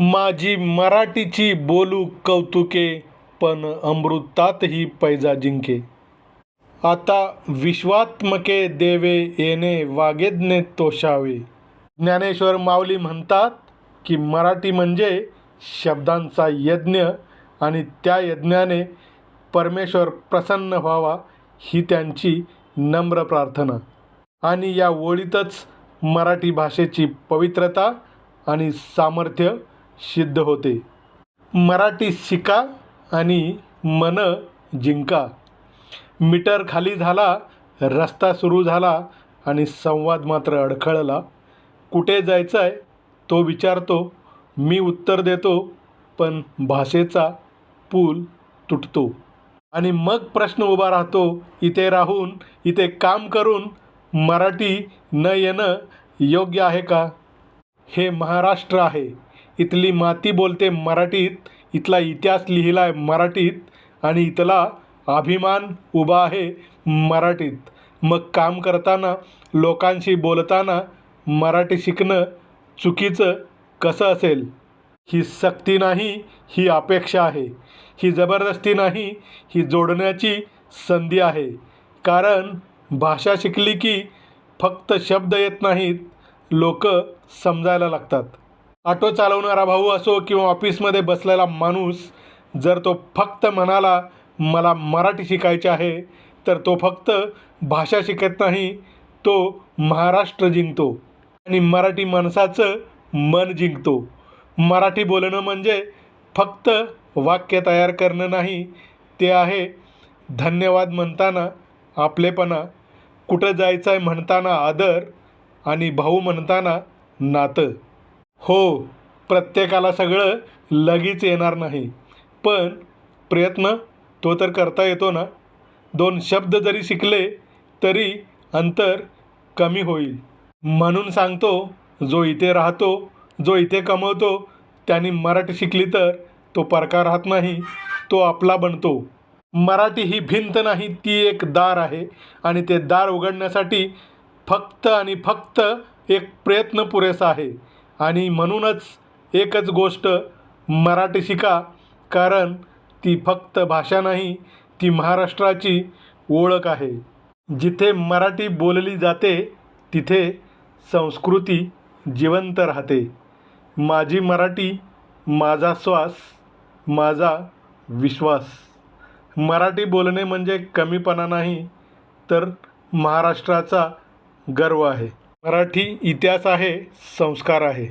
माझी मराठीची बोलू कौतुके, पण अमृतातही पैजा जिंके. आता विश्वात्मके देवे येणे वागेज्ञे तोषावे. ज्ञानेश्वर माऊली म्हणतात की मराठी म्हणजे शब्दांचा यज्ञ आणि त्या यज्ञाने परमेश्वर प्रसन्न व्हावा ही त्यांची नम्र प्रार्थना. आणि या ओळीतच मराठी भाषेची पवित्रता आणि सामर्थ्य सिद्ध होते. मराठी शिका आणि मन जिंका. मीटर खाली झाला, रस्ता सुरू झाला आणि संवाद मात्र अडखळला. कुठे जायचं आहे तो विचारतो, मी उत्तर देतो, पण भाषेचा पूल तुटतो. आणि मग प्रश्न उभा राहतो, इथे राहून इथे काम करून मराठी न येणं योग्य आहे का? हे महाराष्ट्र आहे, इथली माती बोलते मराठीत, इथला इतिहास लिहिला आहे मराठीत आणि इथला अभिमान उभा आहे मराठीत. मग काम करताना, लोकांशी बोलताना मराठी शिकणं चुकीचं कसं असेल? ही सक्ती नाही, ही अपेक्षा आहे. ही जबरदस्ती नाही, ही जोडण्याची संधी आहे. कारण भाषा शिकली की फक्त शब्द येत नाहीत, लोक समजायला लागतात. ऑटो चालवणारा भाऊ असो किंवा ऑफिसमध्ये बसलेला माणूस, जर तो फक्त म्हणाला मला मराठी शिकायचे आहे, तर तो फक्त भाषा शिकत नाही, तो महाराष्ट्र जिंकतो आणि मराठी माणसाचं मन जिंकतो. मराठी बोलणं म्हणजे फक्त वाक्य तयार करणं नाही, ते आहे धन्यवाद म्हणताना आपलेपणा, कुठं जायचं आहे म्हणताना आदर आणि भाऊ म्हणताना नातं. हो, प्रत्येकाला सगळं लगेच येणार नाही, पण प्रयत्न तो तर करता येतो ना. 2 शब्द जरी शिकले तरी अंतर कमी होईल. म्हणून सांगतो, जो इथे राहतो, जो इथे कमवतो, त्यांनी मराठी शिकली तर तो परका राहत नाही, तो आपला बनतो. मराठी ही भिंत नाही, ती एक दार आहे आणि ते दार उघडण्यासाठी फक्त आणि फक्त एक प्रयत्न पुरेसा आहे. आणि म्हणूनच एकच गोष्ट, मराठी शिका, कारण ती फक्त भाषा नाही, ती महाराष्ट्राची ओळख आहे. जिथे मराठी बोलली जाते तिथे संस्कृती जिवंत राहते. माझी मराठी, माझा श्वास, माझा विश्वास. मराठी बोलणे म्हणजे कमीपणा नाही, तर महाराष्ट्राचा गर्व आहे. मराठी इतिहास आहे, संस्कार आहे.